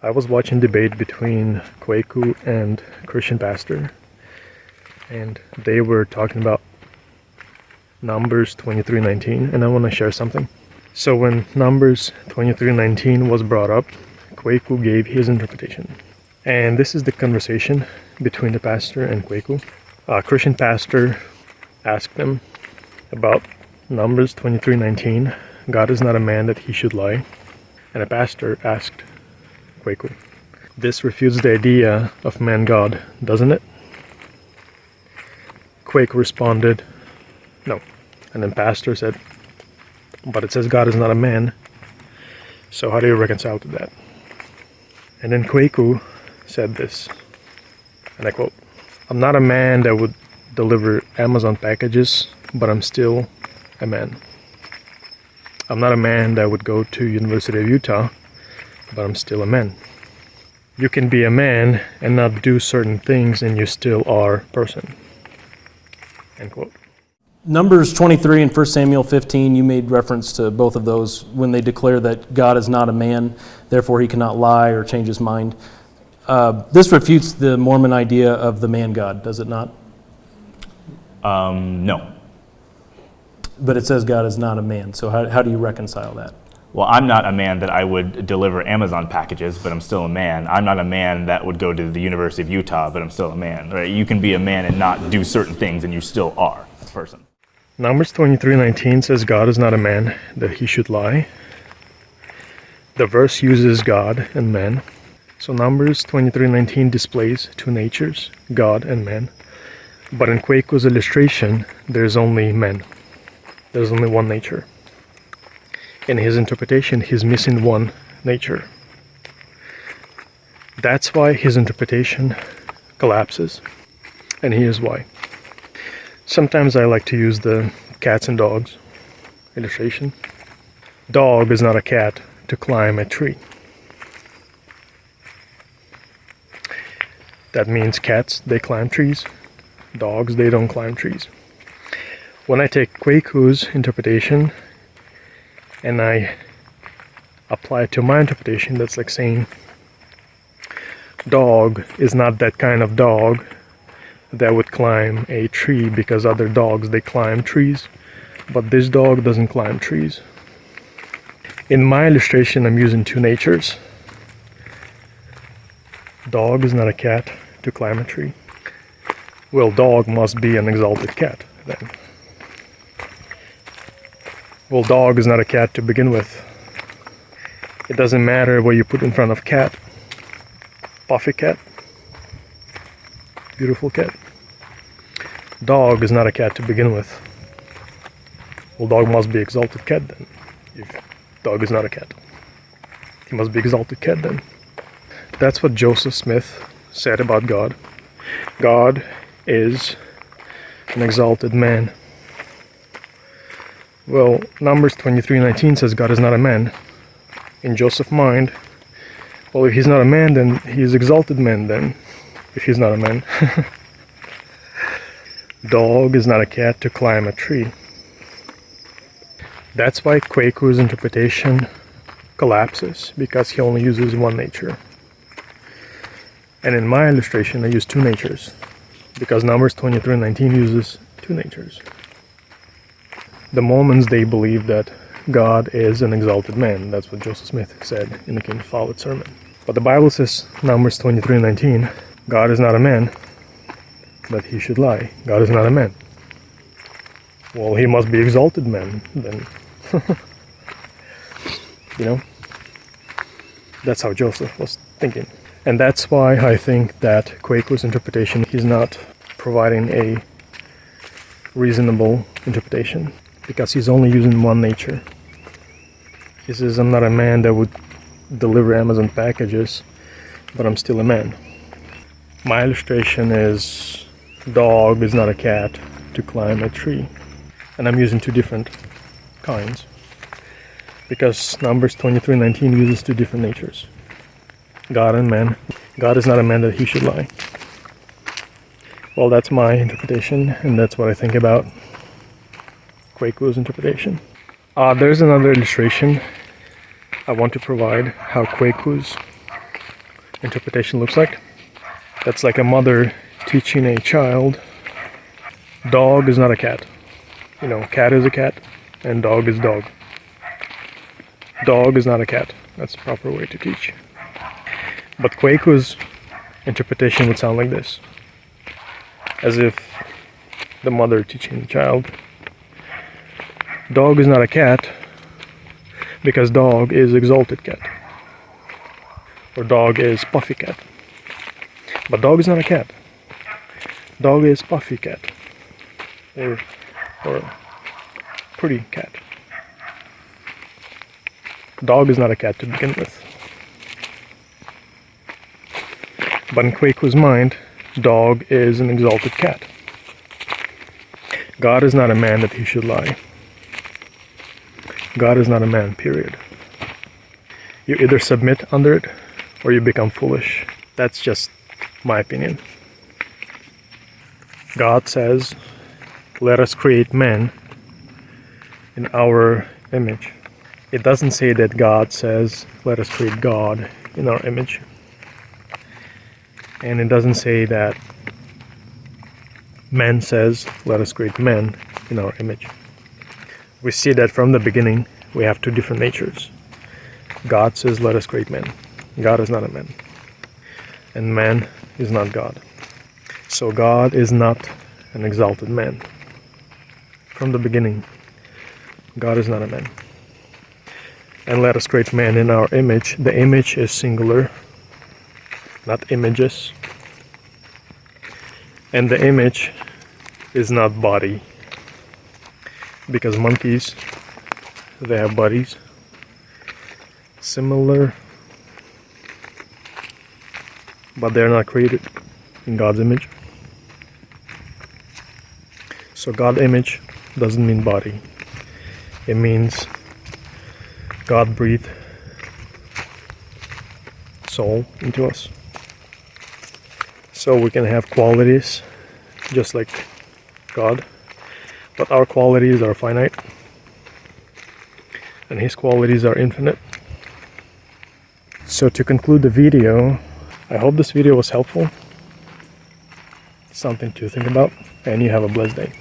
I was watching debate between Kwaku and Christian pastor, and they were talking about Numbers 23:19, and I want to share something. So when Numbers 23:19 was brought up, Kwaku gave his interpretation. And this is the conversation between the pastor and Kwaku. Christian pastor asked him about Numbers 23:19, God is not a man that he should lie. And a pastor asked Kwaku, this refutes the idea of man-God, doesn't it? Kwaku responded, no. And then pastor said, but it says God is not a man, so how do you reconcile to that? And then Kwaku said this, and I quote, I'm not a man that would deliver Amazon packages, but I'm still a man. I'm not a man that would go to University of Utah, but I'm still a man. You can be a man and not do certain things and you still are a person. End quote. Numbers 23 and 1 Samuel 15, you made reference to both of those when they declare that God is not a man, therefore he cannot lie or change his mind. This refutes the Mormon idea of the man-God, does it not? No. But it says God is not a man, so how do you reconcile that? Well, I'm not a man that I would deliver Amazon packages, but I'm still a man. I'm not a man that would go to the University of Utah, but I'm still a man. Right? You can be a man and not do certain things, and you still are a person. Numbers 23:19 says God is not a man that he should lie. The verse uses God and man. So Numbers 23:19 displays two natures, God and man. But in Kwaku's illustration, there's only man. There's only one nature. In his interpretation, he's missing one nature. That's why his interpretation collapses. And here's why. Sometimes I like to use the cats and dogs illustration. Dog is not a cat to climb a tree. That means cats, they climb trees. Dogs, they don't climb trees. When I take Kwaku's interpretation and I apply it to my interpretation, that's like saying dog is not that kind of dog that would climb a tree because other dogs, they climb trees, but this dog doesn't climb trees. In my illustration, I'm using two natures. Dog is not a cat to climb a tree. Well, dog must be an exalted cat then. Well, dog is not a cat to begin with. It doesn't matter what you put in front of cat. Puffy cat. Beautiful cat. Dog is not a cat to begin with. Well, dog must be exalted cat then. If dog is not a cat, he must be exalted cat then. That's what Joseph Smith said about God. God is an exalted man. Well, Numbers 23:19 says God is not a man. In Joseph's mind, well, if he's not a man, then he is exalted man then, if he's not a man. Dog is not a cat to climb a tree. That's why Kwaku's interpretation collapses, because he only uses one nature. And in my illustration, I use two natures, because Numbers 23:19 uses two natures. The Mormons, they believe that God is an exalted man. That's what Joseph Smith said in the King Follett sermon. But the Bible says, Numbers 23:19, God is not a man that he should lie. God is not a man. Well, he must be exalted man then. You know? That's how Joseph was thinking. And that's why I think that Kwaku's interpretation is not providing a reasonable interpretation, because he's only using one nature. He says, I'm not a man that would deliver Amazon packages, but I'm still a man. My illustration is dog is not a cat to climb a tree. And I'm using two different kinds, because Numbers 23:19 uses two different natures. God and man. God is not a man that he should lie. Well, that's my interpretation, and that's what I think about Kwaku's interpretation. There's another illustration I want to provide how Kwaku's interpretation looks like. That's like a mother teaching a child. Dog is not a cat. You know, cat is a cat and dog is dog. Dog is not a cat. That's the proper way to teach. But Kwaku's interpretation would sound like this. As if the mother teaching the child, dog is not a cat because dog is exalted cat. Or dog is puffy cat. But dog is not a cat. Dog is puffy cat. Or pretty cat. Dog is not a cat to begin with. But in Kwaku's mind, dog is an exalted cat. God is not a man that he should lie. God is not a man, period. You either submit under it or you become foolish. That's just my opinion. God says, let us create man in our image. It doesn't say that God says, let us create God in our image. And it doesn't say that man says, let us create man in our image. We see that from the beginning, we have two different natures. God says, let us create man. God is not a man. And man is not God. So God is not an exalted man. From the beginning, God is not a man. And let us create man in our image. The image is singular, not images. And the image is not body. Because monkeys, they have bodies. Similar, but they're not created in God's image. So God's image doesn't mean body. It means God breathed soul into us. So we can have qualities just like God, but our qualities are finite and his qualities are infinite. So to conclude the video, I hope this video was helpful, something to think about, and you have a blessed day.